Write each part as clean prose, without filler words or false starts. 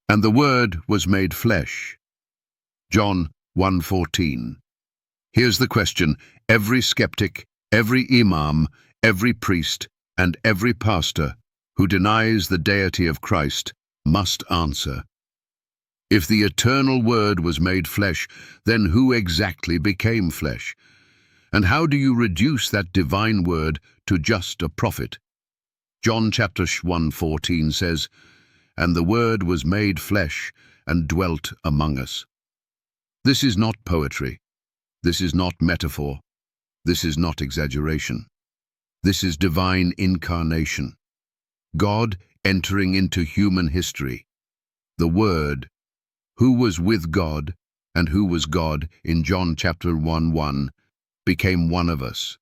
And the Word was made flesh. John 1:14. Here's the question every skeptic, every imam, every priest, and every pastor who denies the deity of Christ must answer. If the eternal Word was made flesh, then who exactly became flesh? And how do you reduce that divine Word to just a prophet? John chapter 1:14 says, "And the Word was made flesh and dwelt among us." This is not poetry. This is not metaphor. This is not exaggeration. This is divine incarnation. God entering into human history. The Word, who was with God and who was God in John chapter 1:1, became one of us.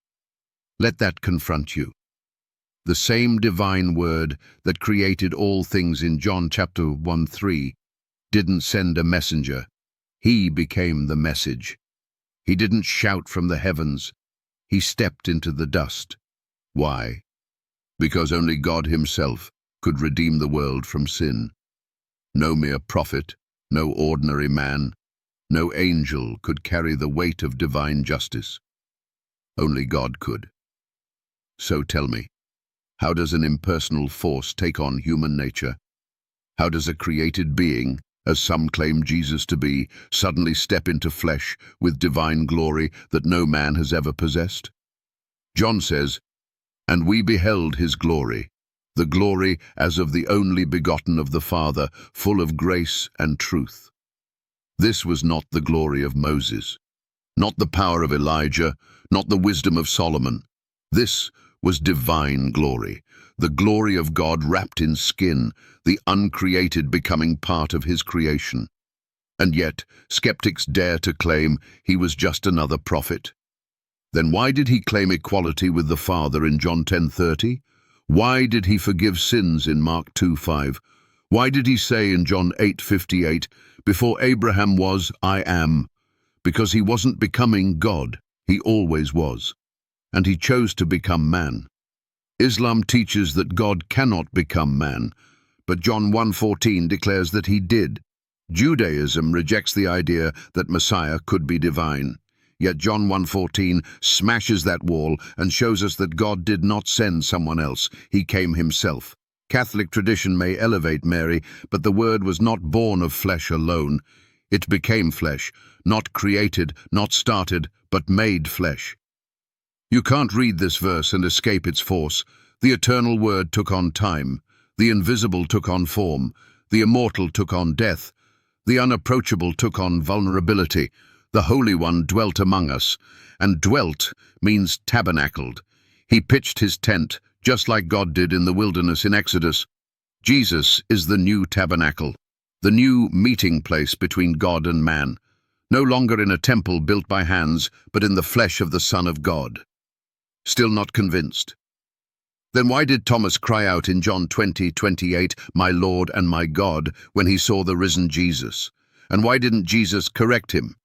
Let that confront you. The same divine Word that created all things in John chapter 1:3 didn't send a messenger. He became the message. He didn't shout from the heavens. He stepped into the dust. Why? Because only God himself could redeem the world from sin. No mere prophet, no ordinary man, no angel could carry the weight of divine justice. Only God could. So tell me, how does an impersonal force take on human nature? How does a created being, as some claim Jesus to be, suddenly step into flesh with divine glory that no man has ever possessed? John says, "And we beheld his glory, the glory as of the only begotten of the Father, full of grace and truth." This was not the glory of Moses, not the power of Elijah, not the wisdom of Solomon. This was divine glory, the glory of God wrapped in skin, the uncreated becoming part of his creation. And yet, skeptics dare to claim he was just another prophet. Then why did he claim equality with the Father in John 10:30? Why did he forgive sins in Mark 2:5? Why did he say in John 8:58, "Before Abraham was, I am"? Because he wasn't becoming God, he always was. And he chose to become man. Islam teaches that God cannot become man, but John 1:14 declares that he did. Judaism rejects the idea that Messiah could be divine. Yet John 1:14 smashes that wall and shows us that God did not send someone else, he came himself. Catholic tradition may elevate Mary, but the Word was not born of flesh alone. It became flesh, not created, not started, but made flesh. You can't read this verse and escape its force. The eternal Word took on time, the invisible took on form, the immortal took on death, the unapproachable took on vulnerability. The Holy One dwelt among us, and dwelt means tabernacled. He pitched his tent, just like God did in the wilderness in Exodus. Jesus is the new tabernacle, the new meeting place between God and man, no longer in a temple built by hands, but in the flesh of the Son of God. Still not convinced? Then why did Thomas cry out in John 20:28, "My Lord and my God," when he saw the risen Jesus? And why didn't Jesus correct him?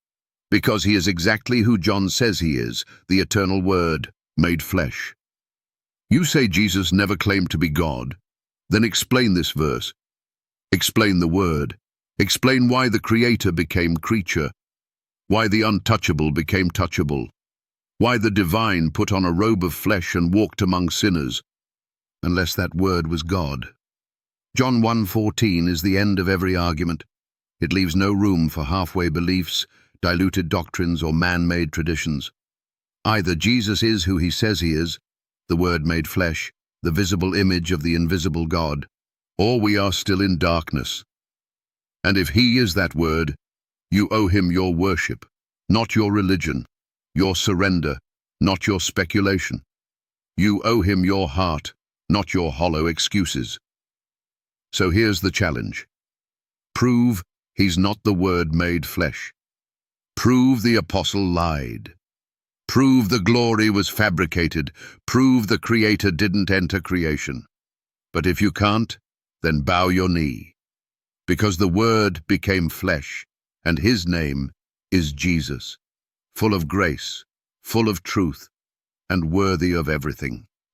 Because he is exactly who John says he is, the eternal Word, made flesh. You say Jesus never claimed to be God. Then explain this verse. Explain the Word. Explain why the Creator became creature, why the untouchable became touchable, why the divine put on a robe of flesh and walked among sinners, unless that Word was God. John 1:14 is the end of every argument. It leaves no room for halfway beliefs, diluted doctrines, or man-made traditions. Either Jesus is who he says he is, the Word made flesh, the visible image of the invisible God, or we are still in darkness. And if he is that Word, you owe him your worship, not your religion, your surrender, not your speculation. You owe him your heart, not your hollow excuses. So here's the challenge. Prove he's not the Word made flesh. Prove the apostle lied. Prove the glory was fabricated. Prove the Creator didn't enter creation. But if you can't, then bow your knee. Because the Word became flesh, and his name is Jesus, full of grace, full of truth, and worthy of everything.